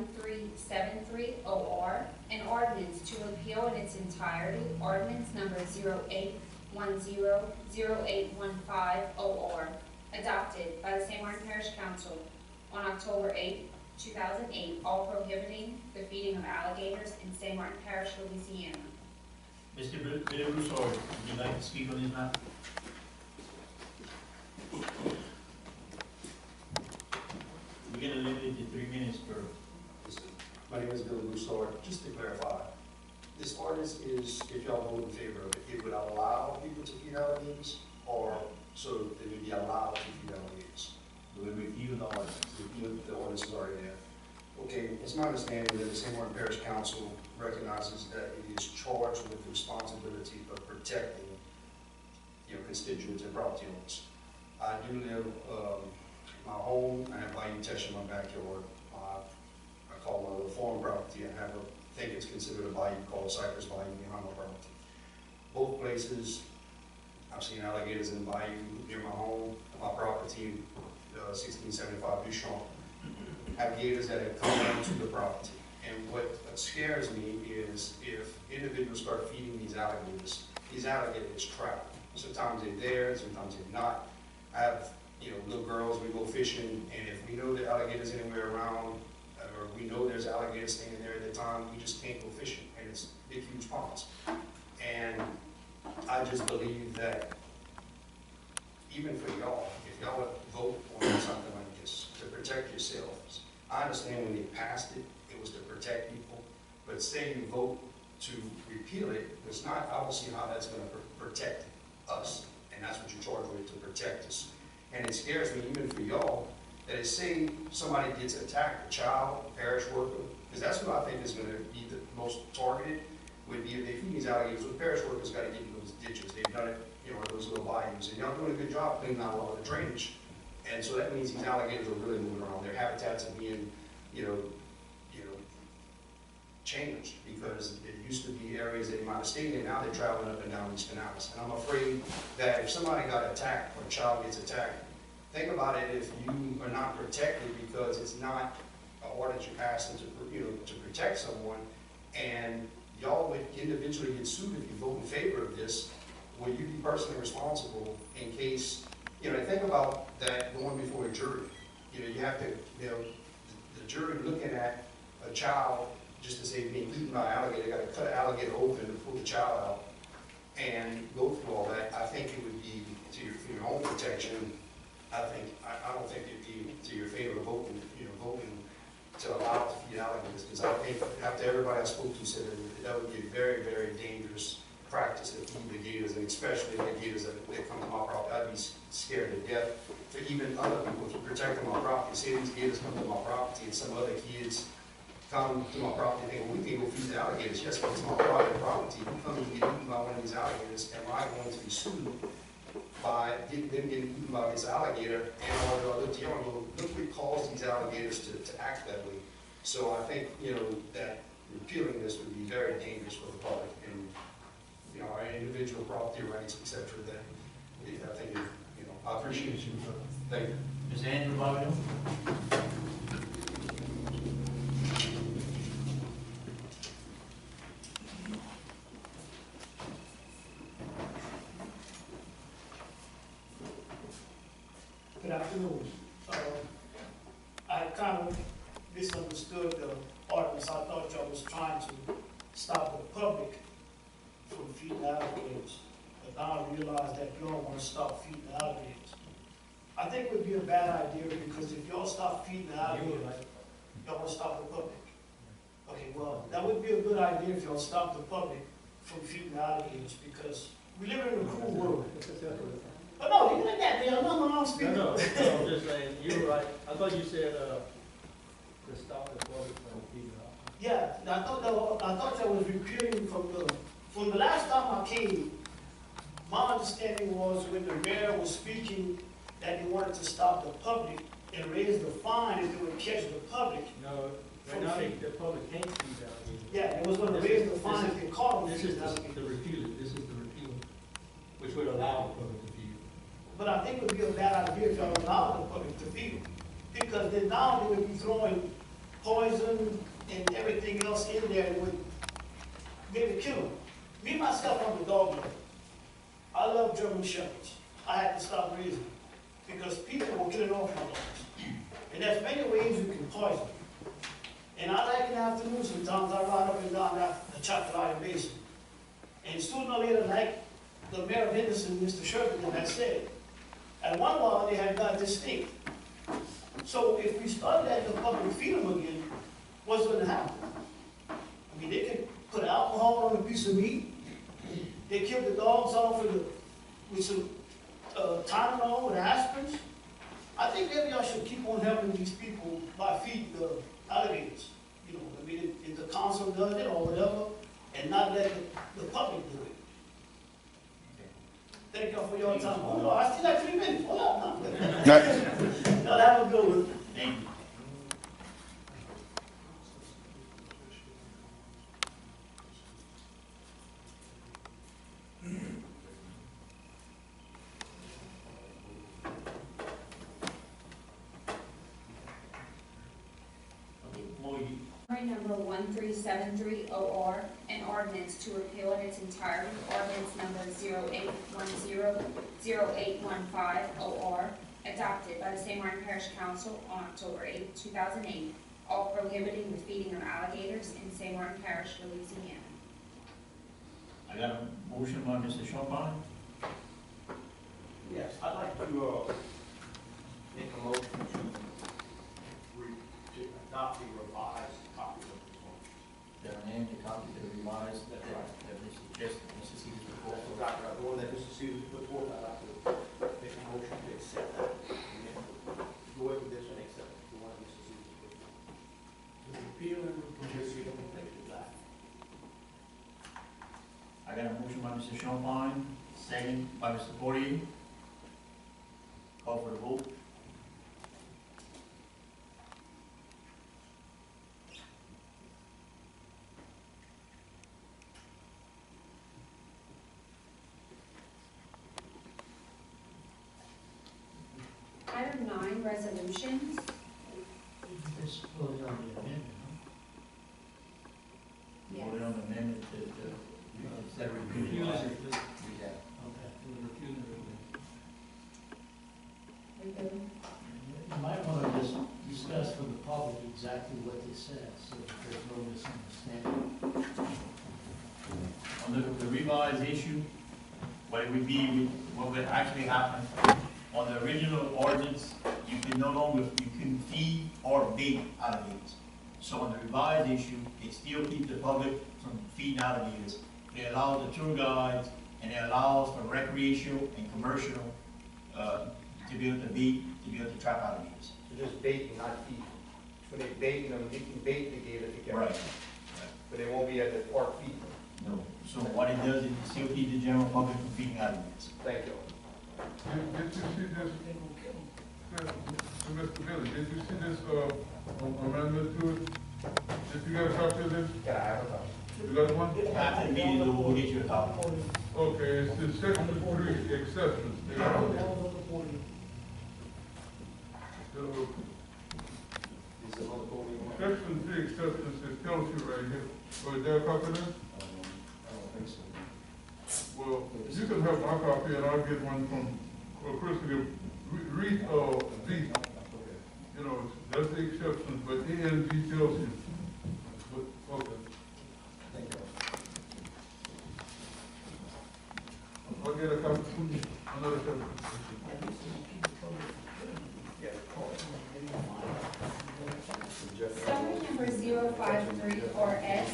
1373 OR, an ordinance to repeal in its entirety ordinance number 08100815 OR, adopted by the St. Martin Parish Council on October 8, 2008, all prohibiting the feeding of alligators in St. Martin Parish, Louisiana. Mr. Broussard, would you like to speak on this matter? We're going to limit it to 3 minutes per. My name is Billy Broussard. Just to clarify, this ordinance is, if y'all vote in favor of it, it would allow people to feed alligators, or so they would be allowed to feed alligators. We will review the ordinance. The ordinance is already there. Okay, it's my understanding that the St. Martin Parish Council recognizes that it is charged with the responsibility of protecting, constituents and property owners. I do live my home. I have bayou tesh in my backyard. I call my little farm property. I have I think it's considered a bayou called Cypress Bayou behind my property. Both places, I've seen alligators in the bayou near my home, my property, 1675 Duchamp. Have gators that have come onto the property. And what scares me is if individuals start feeding these alligators travel. Sometimes they're there, sometimes they're not. I have, little girls, we go fishing, and if we know the alligators anywhere around, or we know there's alligators standing there at the time, we just can't go fishing, and it's big, huge ponds. And I just believe that even for y'all, if y'all would vote on something like this to protect yourselves, I understand when they passed it, it was to protect people, but say you vote to repeal it, it's not, I don't see how that's going to protect us, and that's what you're charged with, to protect us. And it scares me, even for y'all, that it say somebody gets attacked, a child, a parish worker, because that's what I think is going to be the most targeted, would be if they feed these alligators. The parish workers got to get in those ditches. They've done it, those little bayous, and y'all doing a good job cleaning out a lot of the drainage. And so that means these alligators are really moving around. Their habitats are being, changed, because it used to be areas that they might have stayed in. Now they're traveling up and down these canals. And I'm afraid that if somebody got attacked or a child gets attacked, think about it if you are not protected because it's not an ordinance you passed to protect someone, and y'all would individually get sued if you vote in favor of this. Will you be personally responsible in case, think about that going before a jury. You have to, the jury looking at a child, just to say being eaten by an alligator, got to cut an alligator open to pull the child out and go through all that. I think it would be for your own protection. I don't think it'd be to your favor voting to allow it to feed alligators, because I think after everybody I spoke to said that would be a very, very dangerous practice to feed the gators, and especially the gators that come to my property. I'd be scared to death for even other people to protect my property. Say these gators come to my property and some other kids come to my property and think, well, we can go feed the alligators. Yes, but it's my private property. You come and get eaten by one of these alligators, am I going to be sued by them getting eaten by this alligator? And look what caused these alligators to act that way. So I think, that repealing this would be very dangerous for the public and, our individual property rights, etc. That I think, I appreciate you. Thank you. Ms. Andrew Bobbitt. Good afternoon. I kind of misunderstood the ordinance. I thought y'all was trying to stop the public from feeding alligators, but now I realize that y'all want to stop feeding alligators. I think it would be a bad idea, because if y'all stop feeding alligators, y'all want to stop the public. Okay, well, that would be a good idea if y'all stop the public from feeding alligators, because we live in a cruel world. But no, you like that, man. No, I'm speaking. No, I'm just saying, you're right. I thought you said to stop the public from feeding out. Yeah, I thought that was repealing from the last time I came. My understanding was when the mayor was speaking that they wanted to stop the public and raise the fine if they would catch the public. No, right now the public can't feed alligators. Yeah, it was going to raise the fine if they caught them. This is the repeal. This is the repeal, which would allow the public to feed. But I think it would be a bad idea if y'all allow the public to feed them, because then now they would be throwing poison and everything else in there they would kill them. Me, myself, I'm a dog lover. I love German Shepherds. I had to stop raising them because people were killing off my dogs. And there's many ways you can poison. And I like in the afternoon sometimes I ride up and down the Chocolate Basin. And sooner or later, like the mayor of Henderson, Mr. Sherman, had said, at one while they had got distinct. So if we started letting the public feed them again, what's going to happen? I mean, they could put alcohol on a piece of meat. They kill the dogs off with some Tylenol, with aspirins. I think maybe I should keep on helping these people by feeding the alligators. You know, I mean, if the council does it or whatever, and not let the public do it. Thank y'all for your time. Hold on, I still have 3 minutes. Hold on. Y'all have a good one. Thank you. Number 1373 OR, an ordinance to repeal in its entirety ordinance number 0810-0815 OR, adopted by the St. Martin Parish Council on October 8, 2008, all prohibiting the feeding of alligators in St. Martin Parish, Louisiana. I got a motion by Mr. Champagne. Yes, I'd like to make a motion to adopt the revised copy of this ordinance. There are named the copy of the revised that Mr. Cedars report. The one that Mr. Cedars put forth, I'd like to make a motion to accept that. And then go ahead with this and accept the one Mr. Cedars put forth. Repeal and Just so you don't think of that. I got a motion by Mr. Champagne, second by Mr. Poirier. Call for the vote. Item 9, resolutions. This goes on the amendment, Yes. Voted on the amendment to, instead of repealing. Refuse it. Yeah. Okay. We're refusing it. Repeal. You might want to just discuss for the public exactly what this says, so that there's no misunderstanding. On the revised issue, what it would be, what would actually happen, on the original ordinance, you can no longer, you can feed or bait alligators. So on the revised issue, it still keeps the public from feeding alligators. It allows the tour guides, and it allows for recreational and commercial, to be able to bait, to be able to trap alligators. So just baiting, not feeding. When they bait them, you can bait the gator to get Right. them. But they won't be at the park feeding. No. So what it does is it still keeps the general public from feeding alligators. Thank you. Did you see this, Mr. Billy, did you see this, amendment to it? Did you get a copy of this? Can I have a copy? You got one? After the meeting, we'll get you a copy. Okay, it's the section 3 exceptions. Section 3 exceptions is penalty right here. Oh, is there a copy of this? I don't think so. Well, you can have my copy and I'll get one from, Chris, read, B. You know, that's the exceptions, but ANG tells you. But, okay. Thank you. I'll get a copy from you, another copy. Summary number 0534S,